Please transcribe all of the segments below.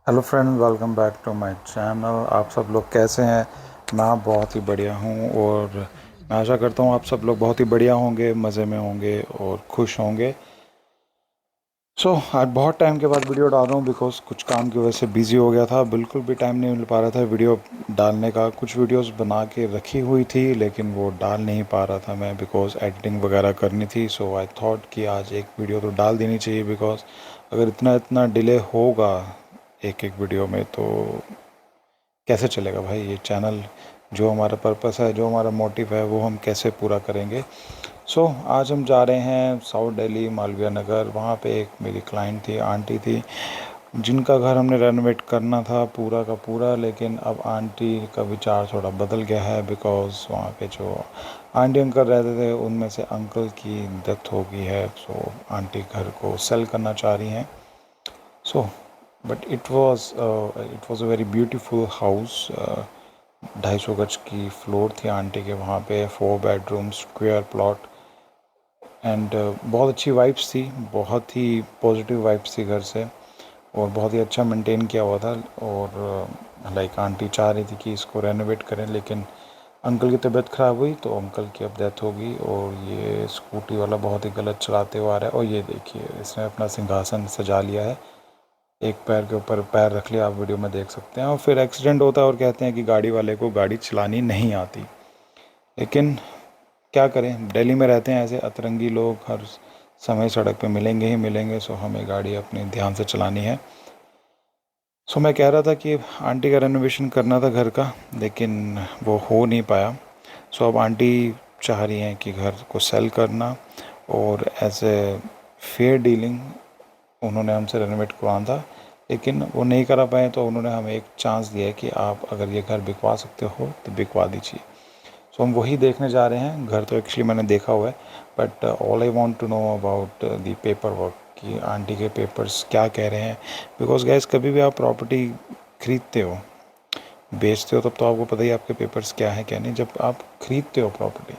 Hello friend, welcome back to my channel. आप सब लोग कैसे हैं? मैं बहुत ही बढ़िया हूं और मैं आशा करता हूं आप सब लोग बहुत ही बढ़िया होंगे, मज़े में होंगे और खुश होंगे। आज बहुत टाइम के बाद वीडियो डाल रहा हूं बिकॉज़ कुछ काम की वजह से बिज़ी हो गया था। बिल्कुल भी टाइम नहीं मिल पा रहा था वीडियो डालने का। कुछ वीडियोस बना के रखी हुई थी लेकिन वो डाल नहीं पा रहा था मैं बिकॉज़ एडिटिंग वगैरह करनी थी। सो आई थॉट कि आज एक वीडियो तो डाल देनी चाहिए बिकॉज़ अगर इतना इतना डिले होगा एक एक वीडियो में तो कैसे चलेगा भाई ये चैनल। जो हमारा पर्पस है, जो हमारा मोटिव है, वो हम कैसे पूरा करेंगे। आज हम जा रहे हैं साउथ दिल्ली मालवीय नगर। वहाँ पे एक मेरी क्लाइंट थी, आंटी थी, जिनका घर हमने रेनोवेट करना था पूरा का पूरा। लेकिन अब आंटी का विचार थोड़ा बदल गया है बिकॉज़ वहाँ पे जो आंटी अंकल रहते थे उनमें से अंकल की डेथ हो गई है। आंटी घर को सेल करना चाह रही हैं। So but it was a very beautiful house. 250 गज की फ्लोर थी आंटी के वहाँ पे, 4 बेडरूम, स्क्वायर प्लॉट एंड बहुत अच्छी वाइब्स थी, बहुत ही पॉजिटिव वाइब्स थी घर से और बहुत ही अच्छा मेंटेन किया हुआ था। और लाइक आंटी चाह रही थी कि इसको रेनोवेट करें, लेकिन अंकल की तबीयत ख़राब हुई तो अंकल की अब डेथ हो गई। और ये स्कूटी वाला बहुत ही गलत चलाते हुआ आ रहा है। और ये देखिए, इसने अपना सिंहासन सजा लिया है, एक पैर के ऊपर पैर रख लिया, आप वीडियो में देख सकते हैं। और फिर एक्सीडेंट होता है और कहते हैं कि गाड़ी वाले को गाड़ी चलानी नहीं आती। लेकिन क्या करें, दिल्ली में रहते हैं ऐसे अतरंगी लोग, हर समय सड़क पे मिलेंगे ही मिलेंगे। हमें गाड़ी अपने ध्यान से चलानी है। मैं कह रहा था कि आंटी का रेनोवेशन करना था घर का, लेकिन वो हो नहीं पाया। अब आंटी चाह रही हैं कि घर को सेल करना और एज ए फेयर डीलिंग उन्होंने हमसे रेनोवेट करवाना था, लेकिन वो नहीं करा पाए। तो उन्होंने हमें एक चांस दिया है कि आप अगर ये घर बिकवा सकते हो तो बिकवा दीजिए। हम वही देखने जा रहे हैं। घर तो एक्चुअली मैंने देखा हुआ है, but all I want to know about the paper work कि आंटी के पेपर्स क्या कह रहे हैं। बिकॉज गैस, कभी भी आप प्रॉपर्टी खरीदते हो, बेचते हो, तब तो आपको पता ही आपके पेपर्स क्या है क्या नहीं। जब आप खरीदते हो प्रॉपर्टी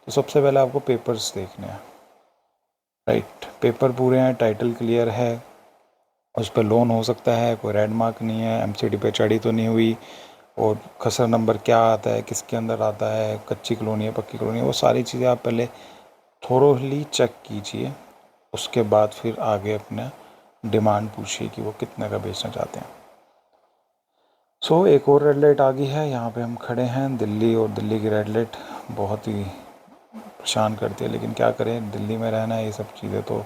तो सबसे पहले आपको पेपर्स देखने हैं, राइट। पेपर पूरे हैं, टाइटल क्लियर है, उस पर लोन हो सकता है, कोई रेड मार्क नहीं है, एमसीडी पे चढ़ी तो नहीं हुई, और खसरा नंबर क्या आता है, किसके अंदर आता है, कच्ची कॉलोनी है, पक्की कॉलोनी है, वो सारी चीज़ें आप पहले थोरोली चेक कीजिए। उसके बाद फिर आगे अपना डिमांड पूछिए कि वो कितने का बेचना चाहते हैं। एक और रेड लाइट आ गई है, यहाँ पे हम खड़े हैं। दिल्ली और दिल्ली की रेड लाइट बहुत ही परेशान करती है, लेकिन क्या करें, दिल्ली में रहना है, ये सब चीज़ें तो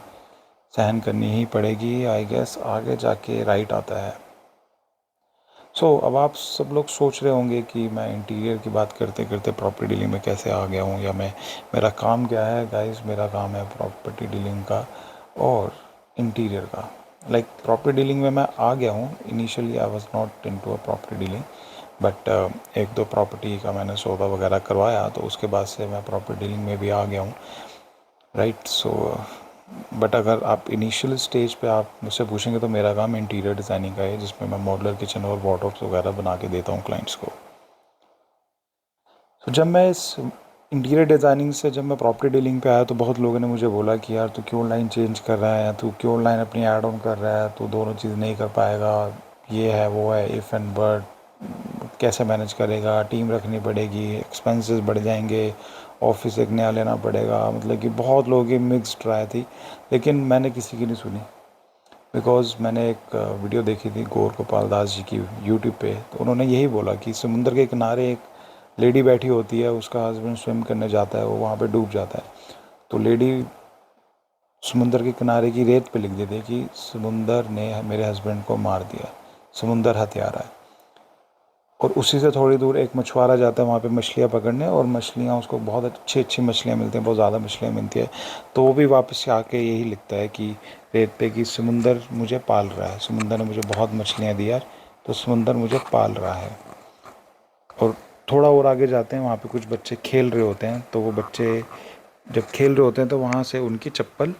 सहन करनी ही पड़ेगी। आई गेस आगे जाके राइट आता है। अब आप सब लोग सोच रहे होंगे कि मैं इंटीरियर की बात करते करते प्रॉपर्टी डीलिंग में कैसे आ गया हूँ, या मेरा काम क्या है। गाइस, मेरा काम है प्रॉपर्टी डीलिंग का और इंटीरियर का। लाइक प्रॉपर्टी डीलिंग में मैं आ गया हूँ। Initially I was not into a property dealing, but एक दो प्रॉपर्टी का मैंने सौदा वगैरह करवाया, तो उसके बाद से मैं प्रॉपर्टी डीलिंग में भी आ गया हूँ, राइट। बट अगर आप इनिशियल स्टेज पे आप मुझसे पूछेंगे तो मेरा काम इंटीरियर डिज़ाइनिंग का है, जिसमें मैं मॉडलर किचन और वार्डरोब्स वगैरह बना के देता हूँ क्लाइंट्स को। जब मैं इस इंटीरियर डिज़ाइनिंग से जब मैं प्रॉपर्टी डीलिंग पे आया तो बहुत लोगों ने मुझे बोला कि यार तू क्यों लाइन चेंज कर रहा है, तू क्यों लाइन अपनी ऐड ऑन कर रहा है, तू दोनों चीज़ नहीं कर पाएगा, ये है वो है, इफ़ एंड बट कैसे मैनेज करेगा, टीम रखनी पड़ेगी, एक्सपेंसेस बढ़ जाएंगे, ऑफिस एक नया लेना पड़ेगा। मतलब कि बहुत लोगों की मिक्स्ड राय थी, लेकिन मैंने किसी की नहीं सुनी। बिकॉज़ मैंने एक वीडियो देखी थी गौर गोपाल दास जी की यूट्यूब पे, तो उन्होंने यही बोला कि समुंदर के किनारे एक लेडी बैठी होती है, उसका हस्बैंड स्विम करने जाता है, वो वहाँ पे डूब जाता है, तो लेडी समुंदर के किनारे की रेत पे लिख देती है कि समुंदर ने मेरे हस्बैंड को मार दिया, समुंदर हत्यारा है। और उसी से थोड़ी दूर एक मछुआरा जाता है वहाँ पे मछलियाँ पकड़ने, और मछलियाँ उसको बहुत अच्छी अच्छी मछलियाँ मिलती हैं, बहुत ज़्यादा मछलियाँ मिलती है। तो वो भी वापस से आके यही लिखता है कि रेत पे कि समुंदर मुझे पाल रहा है, समुंदर ने मुझे बहुत मछलियाँ दी यार, तो समुंदर मुझे पाल रहा है। और थोड़ा और आगे जाते हैं, वहाँ पे कुछ बच्चे खेल रहे होते हैं, तो वो बच्चे जब खेल रहे होते हैं तो वहाँ से उनकी चप्पल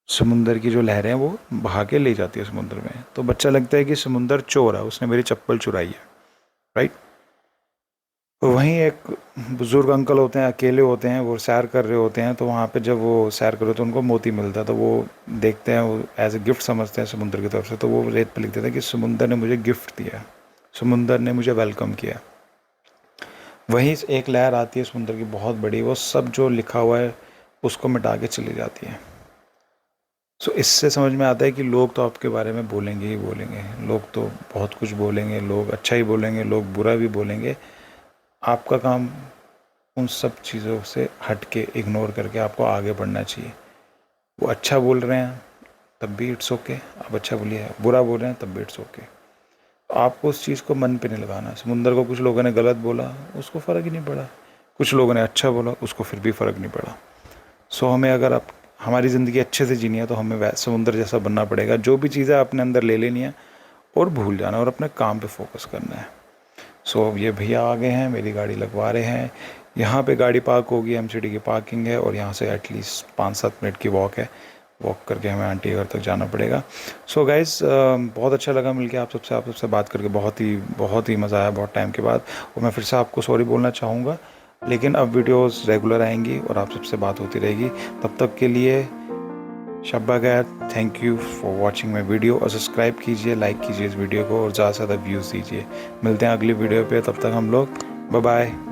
समुंदर की जो लहरें हैं वो बहा के ले जाती है समुंदर में। तो बच्चा लगता है कि समुंदर चोर है, उसने मेरी चप्पल चुराई है, राइट। वहीं एक बुज़ुर्ग अंकल होते हैं, अकेले होते हैं, वो सैर कर रहे होते हैं। तो वहाँ पे जब वो सैर कर रहे होते हैं उनको मोती मिलता है, तो वो देखते हैं, वो एज ए गिफ्ट समझते हैं समुद्र की तरफ से। तो वो रेत पे लिख देते हैं कि समुंदर ने मुझे गिफ्ट दिया, समुंदर ने मुझे वेलकम किया। वहीं एक लहर आती है समुंदर की बहुत बड़ी, वो सब जो लिखा हुआ है उसको मिटा के चली जाती है। सो इससे समझ में आता है कि लोग तो आपके बारे में बोलेंगे ही बोलेंगे, लोग तो बहुत कुछ बोलेंगे, लोग अच्छा ही बोलेंगे, लोग बुरा भी बोलेंगे। आपका काम उन सब चीज़ों से हट के, इग्नोर करके आपको आगे बढ़ना चाहिए। वो अच्छा बोल रहे हैं तब भी इट्स ओके, आप अच्छा बोलिए। बुरा बोल रहे हैं तब भी इट्स ओके। आपको उस चीज़ को मन पे नहीं लगाना। समुंदर को कुछ लोगों ने गलत बोला, उसको फ़र्क ही नहीं पड़ा। कुछ लोगों ने अच्छा बोला, उसको फिर भी फ़र्क नहीं पड़ा। सो हमें, अगर आप हमारी ज़िंदगी अच्छे से जीनी है तो हमें समुंदर जैसा बनना पड़ेगा। जो भी चीज़ें अपने अंदर ले लेनी है और भूल जाना, और अपने काम पे फोकस करना है। सो ये भैया आ गए हैं, मेरी गाड़ी लगवा रहे हैं। यहाँ पे गाड़ी पार्क होगी, एमसीडी की पार्किंग है, और यहाँ से एटलीस्ट 5-7 मिनट की वॉक है। वॉक करके हमें आंटी घर तक जाना पड़ेगा। सो गाइज़, बहुत अच्छा लगा मिलके आप सबसे बात करके। बहुत ही मज़ा आया बहुत टाइम के बाद। और मैं फिर से आपको सॉरी बोलना चाहूँगा, लेकिन अब वीडियोस रेगुलर आएंगी और आप सबसे बात होती रहेगी। तब तक के लिए शब्बा खैर, thank you for watching my video. और सब्सक्राइब कीजिए, लाइक कीजिए इस वीडियो को, और ज़्यादा से ज़्यादा व्यूज़ दीजिए। मिलते हैं अगली वीडियो पे, तब तक हम लोग बाय बाय।